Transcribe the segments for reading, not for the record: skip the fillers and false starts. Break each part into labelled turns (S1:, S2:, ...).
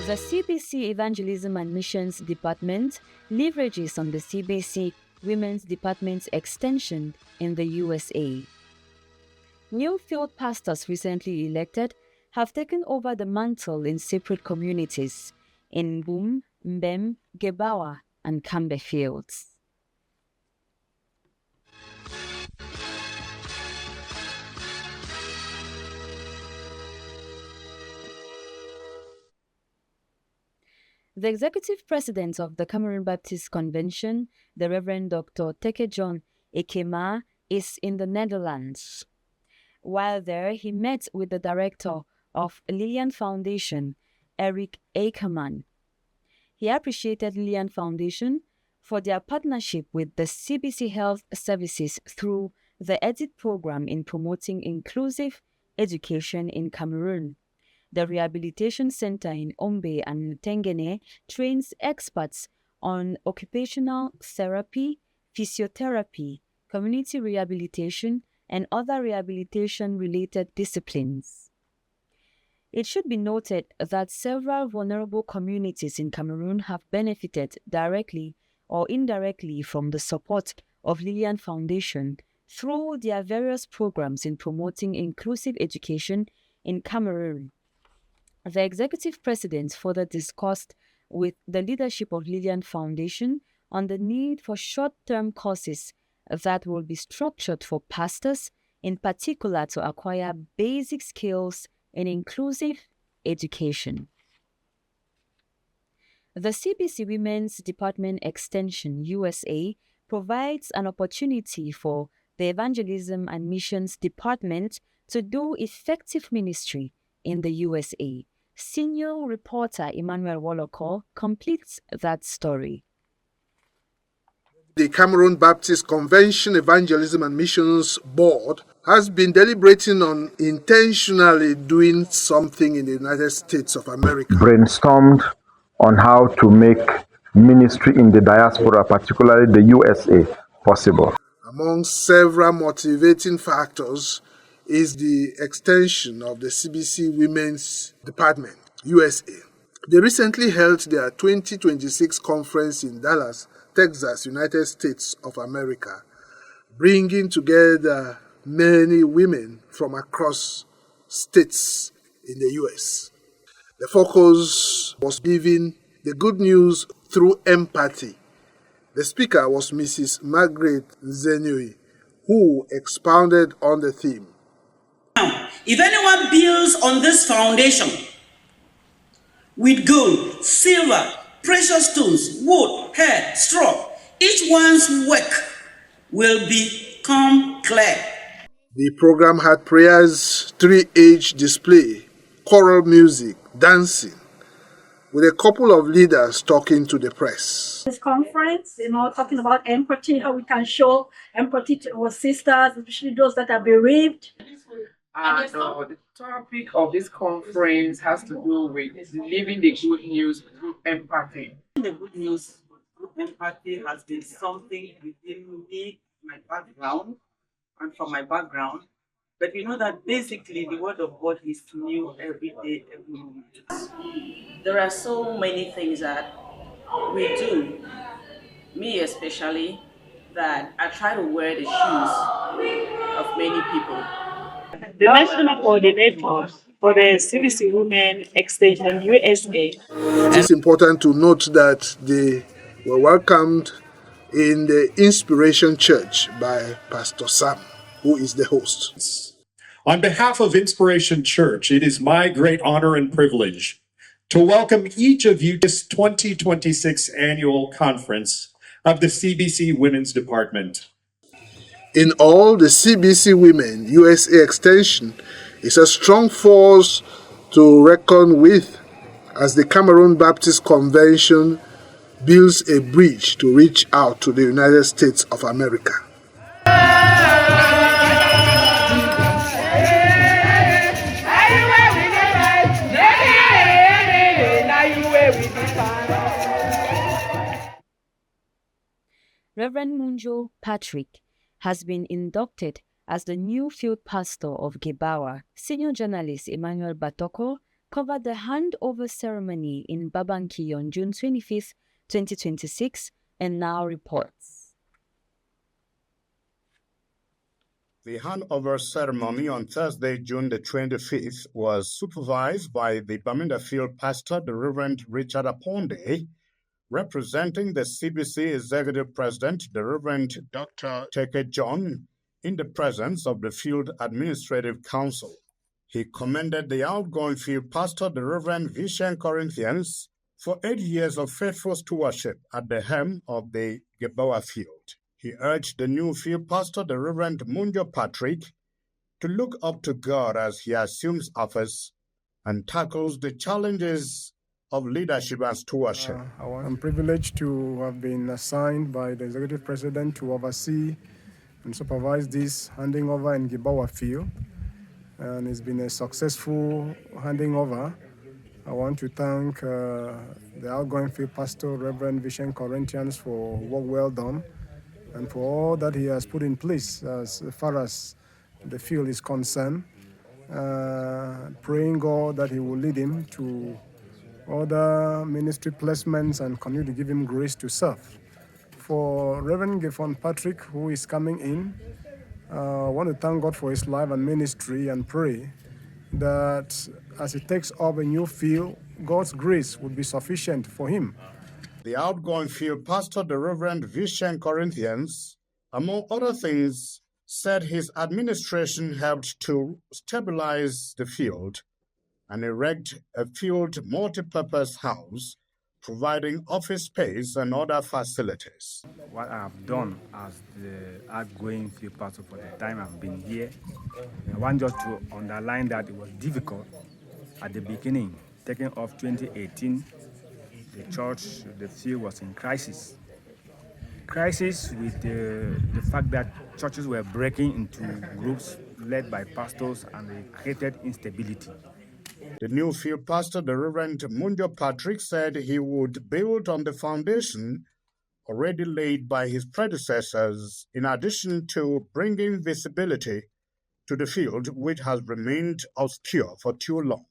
S1: The Cbc Evangelism and Missions Department leverages on the Cbc Women's Department's extension in the USA. New field pastors recently elected have taken over the mantle in separate communities in Boom, Mbem, Gebawa, and Camber fields. The executive president of the Cameroon Baptist Convention, the Reverend Dr. Teke John Ekema, is in the Netherlands. While there, he met with the director of Lillian Foundation, Eric Ackerman. He appreciated Lillian Foundation for their partnership with the CBC Health Services through the EDIT program in promoting inclusive education in Cameroon. The Rehabilitation Center in Ombe and Tengene trains experts on occupational therapy, physiotherapy, community rehabilitation, and other rehabilitation-related disciplines. It should be noted that several vulnerable communities in Cameroon have benefited directly or indirectly from the support of Lillian Foundation through their various programs in promoting inclusive education in Cameroon. The executive president further discussed with the leadership of Lillian Foundation on the need for short-term courses that will be structured for pastors, in particular to acquire basic skills in inclusive education. The CBC Women's Department Extension USA provides an opportunity for the Evangelism and Missions Department to do effective ministry in the USA. Senior reporter Emmanuel Woloko completes that story.
S2: The Cameroon Baptist Convention Evangelism and Missions Board has been deliberating on intentionally doing something in the United States of America.
S3: Brainstormed on how to make ministry in the diaspora, particularly the USA, possible.
S2: Among several motivating factors is the extension of the CBC Women's Department, USA. They recently held their 2026 conference in Dallas, Texas, United States of America, bringing together many women from across states in the US. The focus was giving the good news through empathy. The speaker was Mrs. Margaret Zenui, who expounded on the theme.
S4: If anyone builds on this foundation with gold, silver, precious stones, wood, hair, straw, each one's work will become clear.
S2: The program had prayers, 3H display, choral music, dancing, with a couple of leaders talking to the press.
S5: This conference, talking about empathy, how we can show empathy to our sisters, especially those that are bereaved.
S6: And the topic of this conference has to do with living the good news through empathy.
S7: The good news through empathy has been something within me, my background, and from my background. But we know that basically the word of God is new every day, every moment.
S8: There are so many things that we do, me especially, that I try to wear the shoes of many people.
S9: The national coordinator for the CBC Women Extension USA.
S2: It's important to note that they were welcomed in the Inspiration Church by Pastor Sam, who is the host.
S10: On behalf of Inspiration Church, it is my great honor and privilege to welcome each of you to this 2026 annual conference of the CBC Women's Department.
S2: In all, the CBC Women USA Extension is a strong force to reckon with as the Cameroon Baptist Convention builds a bridge to reach out to the United States of America.
S1: Reverend Munjo Patrick has been inducted as the new field pastor of Gebawa. Senior journalist Emmanuel Batoko covered the handover ceremony in Babanki on June 25th, 2026, and now reports.
S11: The handover ceremony on Thursday, June the 25th, was supervised by the Bamenda Field pastor, the Reverend Richard Aponde, representing the CBC Executive President, the Reverend Dr. Teke John, in the presence of the Field Administrative Council. He commended the outgoing field pastor, the Reverend Vishen Corinthians, for 8 years of faithful stewardship at the helm of the Geboa Field. He urged the new field pastor, the Reverend Munjo Patrick, to look up to God as he assumes office and tackles the challenges of leadership and stewardship.
S12: I'm privileged to have been assigned by the Executive President to oversee and supervise this handing over in Geboa Field, and it's been a successful handing over. I want to thank the outgoing field pastor, Reverend Vishen Corinthians, for work well done and for all that he has put in place as far as the field is concerned. Praying God that he will lead him to other ministry placements and continue to give him grace to serve. For Reverend Giffon Patrick, who is coming in, I want to thank God for his life and ministry and pray that as he takes up a new field, God's grace would be sufficient for him.
S11: The outgoing field pastor, the Reverend Vishen Corinthians, among other things, said his administration helped to stabilize the field and erect a field multi-purpose house, providing office space and other facilities.
S13: What I've done as the outgoing field pastor for the time I've been here, I want just to underline that it was difficult at the beginning. Taking off 2018, the church, the field was in crisis. Crisis with the fact that churches were breaking into groups led by pastors, and they created instability.
S11: The new field pastor, the Reverend Munjo Patrick, said he would build on the foundation already laid by his predecessors, in addition to bringing visibility to the field, which has remained obscure for too long.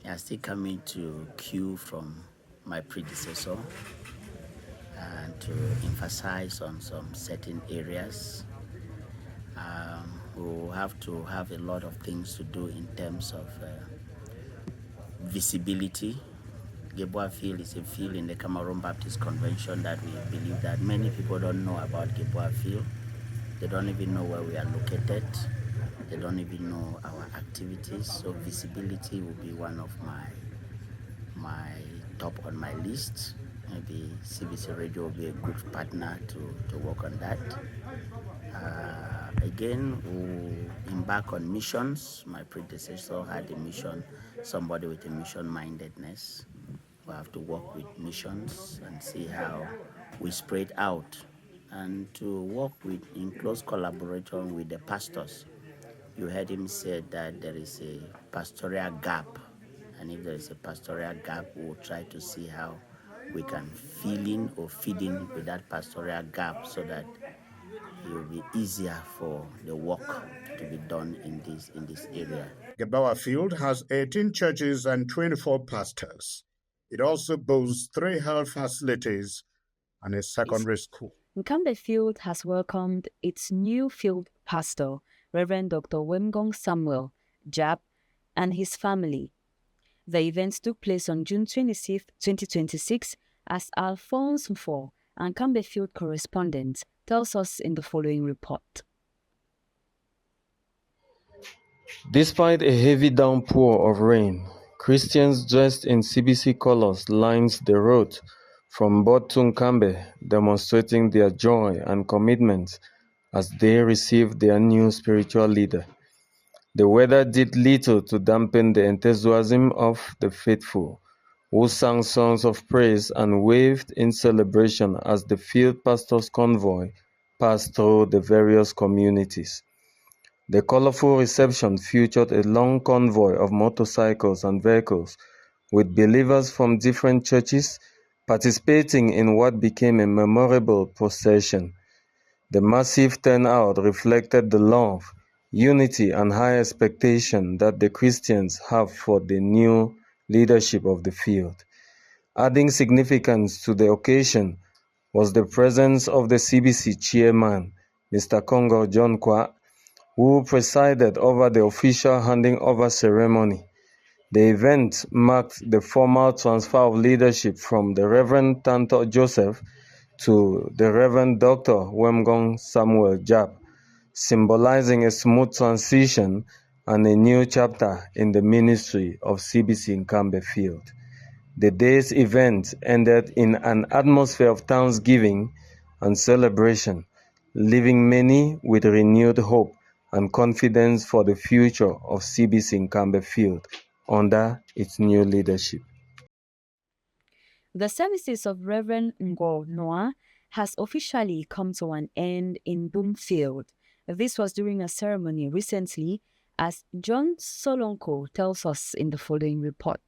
S14: I still coming to cue from my predecessor and to emphasize on some certain areas. We'll have to have a lot of things to do in terms of visibility. Geboa Field is a field in the Cameroon Baptist Convention that we believe that many people don't know about Geboa Field. They don't even know where we are located. They don't even know our activities. So visibility will be one of my top on my list. Maybe CBC Radio will be a good partner to work on that. Again, we'll embark on missions. My predecessor had a mission, somebody with a mission-mindedness. We'll have to work with missions and see how we spread out, and to work in close collaboration with the pastors. You heard him say that there is a pastoral gap, and if there is a pastoral gap, we'll try to see how we can fill in or feed in with that pastoral gap so that it will be easier for the work to be done in this area.
S11: Geboa Field has 18 churches and 24 pastors. It also boasts 3 health facilities and a secondary school.
S1: Nkambe Field has welcomed its new field pastor, Reverend Dr. Wemgong Samuel Jap, and his family. The events took place on June 26, 2026, as Alphonse Mfo, Nkambe Field correspondent, tells us in the following report.
S15: Despite a heavy downpour of rain, Christians dressed in CBC colors lined the road from Bod to Nkambe, demonstrating their joy and commitment as they received their new spiritual leader. The weather did little to dampen the enthusiasm of the faithful, who sang songs of praise and waved in celebration as the field pastor's convoy passed through the various communities. The colorful reception featured a long convoy of motorcycles and vehicles, with believers from different churches participating in what became a memorable procession. The massive turnout reflected the love, unity, and high expectation that the Christians have for the new leadership of the field. Adding significance to the occasion was the presence of the CBC chairman, Mr. Congo John Kwa, who presided over the official handing over ceremony. The event marked the formal transfer of leadership from the Reverend Tanto Joseph to the Reverend Dr. Wemgong Samuel Jab, symbolizing a smooth transition and a new chapter in the ministry of CBC Nkambe Field. The day's event ended in an atmosphere of thanksgiving and celebration, leaving many with renewed hope and confidence for the future of CBC Nkambe Field under its new leadership.
S1: The services of Reverend Ngo Noah has officially come to an end in Bloomfield. This was during a ceremony recently, as John Solonko tells us in the following report.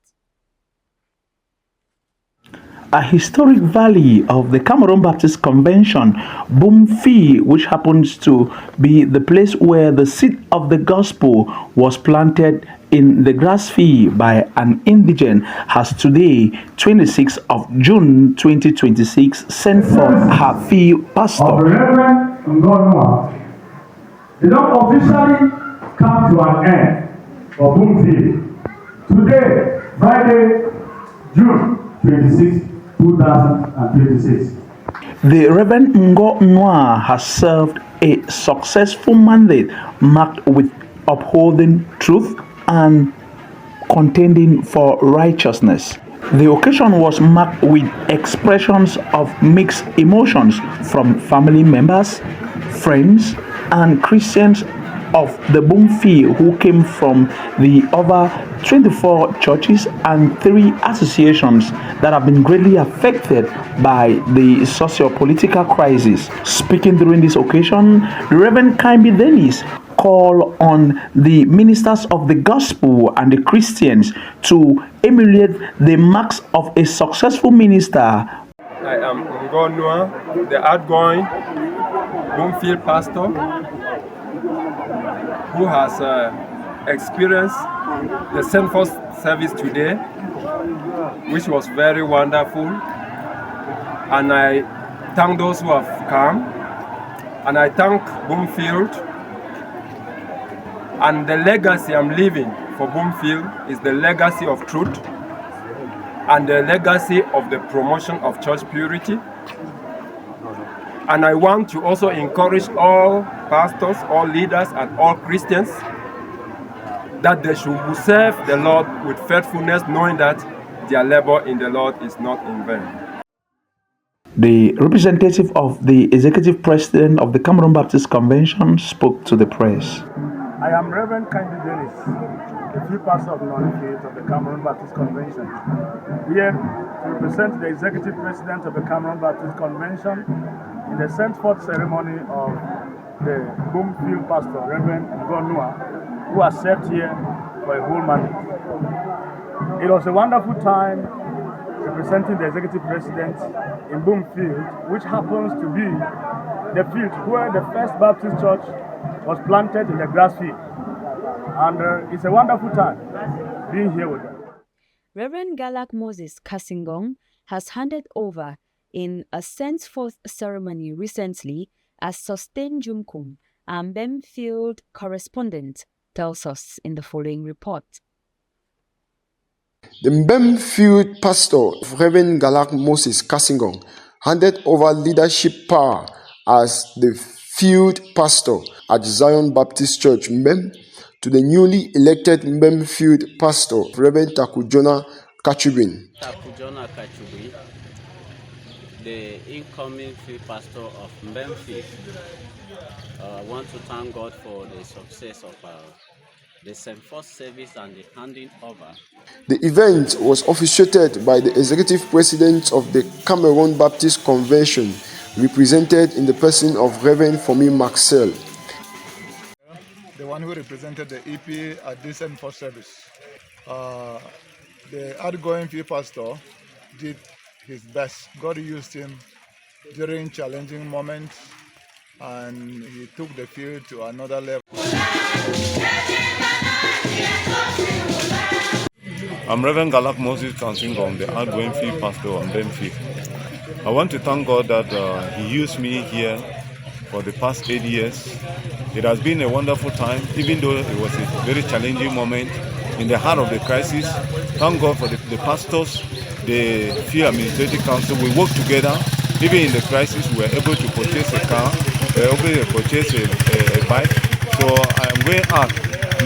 S16: A historic valley of the Cameroon Baptist Convention, Boomfi, which happens to be the place where the seed of the gospel was planted in the grass field by an indigent, has today, 26th of June 2026, sent for her field pastor.
S17: Of Reverend Ngonwa, it don't officially come to an end for Boomfield. Today, Friday, June 26, 2026.
S16: The Reverend Ngo Noah has served a successful mandate marked with upholding truth and contending for righteousness. The occasion was marked with expressions of mixed emotions from family members, friends, and Christians of the Boomfield who came from the over 24 churches and 3 associations that have been greatly affected by the socio-political crisis. Speaking during this occasion, the Reverend Kaimbi Dennis called on the ministers of the gospel and the Christians to emulate the marks of a successful minister.
S18: I am Ngonwa, the outgoing Bloomfield pastor, who has experienced the sinful service today, which was very wonderful. And I thank those who have come, and I thank Bloomfield. And the legacy I'm leaving for Bloomfield is the legacy of truth and the legacy of the promotion of church purity. And I want to also encourage all pastors, all leaders, and all Christians that they should serve the Lord with faithfulness, knowing that their labor in the Lord is not in vain.
S16: The representative of the executive president of the Cameroon Baptist Convention spoke to the press.
S17: I am Reverend Kaimbi Dennis, the field pastor of non-faith of the Cameroon Baptist Convention, here to represent the executive president of the Cameroon Baptist Convention in the sent-forth ceremony of the Bloomfield pastor, Reverend Ngonwa, who has served here for a whole month. It was a wonderful time representing the executive president in Bloomfield, which happens to be the field where the first Baptist church was planted in the grass field. And it's a wonderful time being here with them.
S1: Reverend Galak Moses Kasingong has handed over in a sent-forth ceremony recently, as Sustain Jumkum, our Bemfield correspondent, tells us in the following report.
S19: The Bemfield pastor, Reverend Galak Moses Kasingong, handed over leadership power as the field pastor at Zion Baptist Church, Mbem, to the newly elected Bemfield pastor, Reverend Takujona Kachubin.
S20: Takujona Kachubin, the incoming field pastor of Mbemfield. I want to thank God for the success of the sent-forth service and the handing over.
S19: The event was officiated by the executive president of the Cameroon Baptist Convention, represented in the person of Reverend Fomi Maxwell.
S12: The one who represented the EP at this sent-forth service. The outgoing field pastor did his best. God used him during challenging moments, and he took the field to another level.
S21: I'm Reverend Galak Moses Kansingong, the outgoing field pastor on Benfield. I want to thank God that He used me here for the past 8 years. It has been a wonderful time, even though it was a very challenging moment in the heart of the crisis. Thank God for the pastors, the field administrative council. We worked together. Even in the crisis, we were able to purchase a car, we were able to purchase a bike. So I'm going out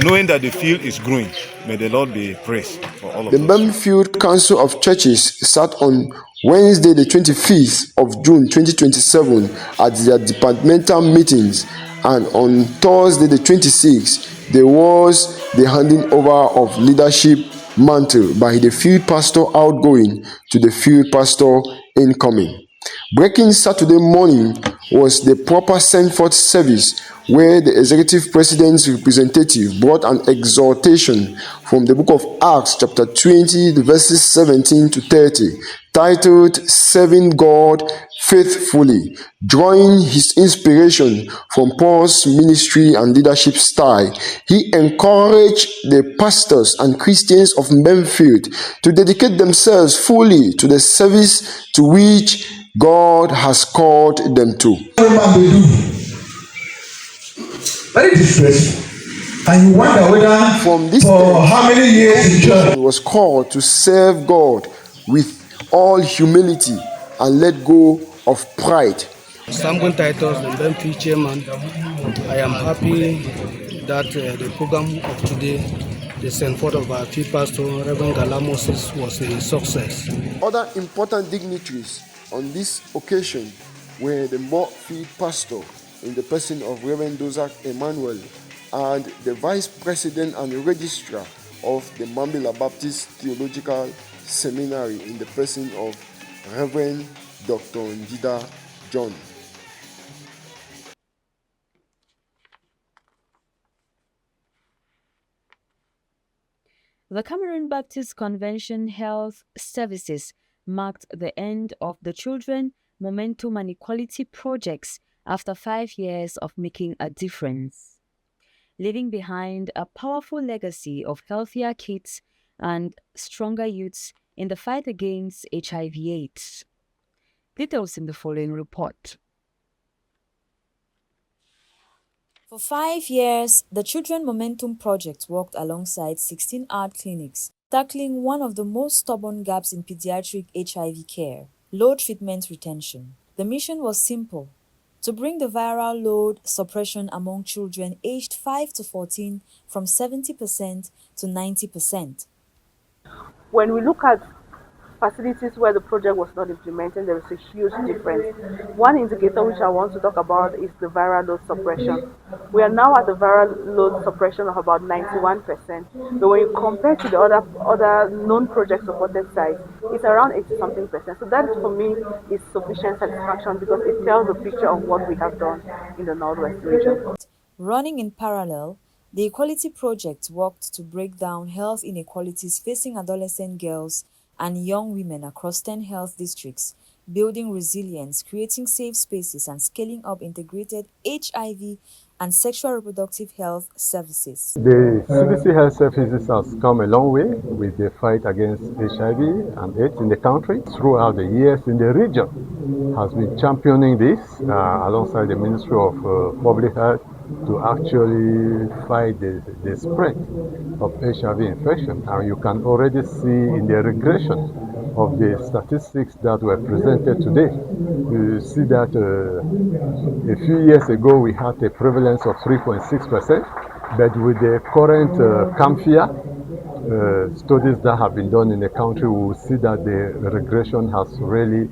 S21: knowing that the field is growing. May the Lord be praised for all of
S19: The
S21: us.
S19: Bamfield Council of Churches sat on Wednesday, the 25th of June 2027 at their departmental meetings, and on Thursday, the 26th, there was the handing over of leadership mantle by the field pastor outgoing to the field pastor incoming. Breaking Saturday morning was the proper send forth service where the executive president's representative brought an exhortation from the book of Acts, chapter 20, the verses 17 to 30, titled Serving God Faithfully, drawing his inspiration from Paul's ministry and leadership style. He encouraged the pastors and Christians of Memphis to dedicate themselves fully to the service to which God has called them to. Very distressed. And you wonder whether from this for how many years he was called to serve God with all humility and let go of pride.
S22: Samuel Titus, the Benfield chairman. I am happy that the program of today, the send forth of our field pastor, Reverend Galamosis, was a success.
S19: Other important dignitaries on this occasion were the Mo field pastor in the person of Reverend Dozak Emmanuel and the vice president and registrar of the Mambila Baptist Theological Seminary in the person of Reverend Dr. Njida John.
S1: The Cameroon Baptist Convention Health Services marked the end of the Children, Momentum and Equality projects after 5 years of making a difference, leaving behind a powerful legacy of healthier kids and stronger youths in the fight against HIV/AIDS. Details in the following report.
S23: For 5 years, the Children Momentum Project worked alongside 16 art clinics, tackling one of the most stubborn gaps in pediatric HIV care: low treatment retention. The mission was simple: to bring the viral load suppression among children aged 5 to 14 from 70% to 90%.
S24: When we look at facilities where the project was not implemented, there is a huge difference. One indicator which I want to talk about is the viral load suppression. We are now at the viral load suppression of about 91%, but when you compare to the other non-project supported sites, it's around 80-something percent. So that for me is sufficient satisfaction because it tells a picture of what we have done in the Northwest region.
S23: Running in parallel, the Equality Project worked to break down health inequalities facing adolescent girls and young women across 10 health districts, building resilience, creating safe spaces, and scaling up integrated HIV and sexual reproductive health services.
S25: The CBC Health Services has come a long way with the fight against HIV and AIDS in the country. Throughout the years in the region has been championing this alongside the Ministry of Public Health to actually fight the spread of HIV infection. And you can already see in the regression of the statistics that were presented today. You see that a few years ago we had a prevalence of 3.6%, but with the current CAMFIA studies that have been done in the country, we will see that the regression has really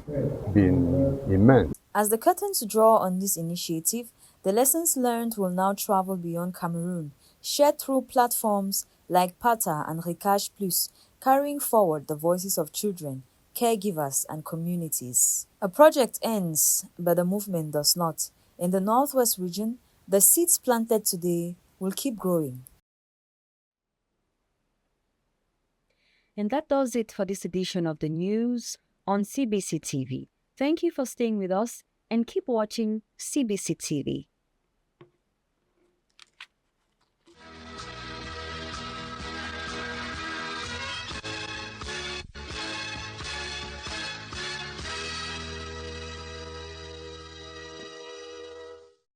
S25: been immense.
S23: As the curtains draw on this initiative, the lessons learned will now travel beyond Cameroon, shared through platforms like PATA and Recage Plus, carrying forward the voices of children, caregivers, and communities. A project ends, but the movement does not. In the Northwest region, the seeds planted today will keep growing.
S1: And that does it for this edition of the news on CBC TV. Thank you for staying with us and keep watching CBC TV.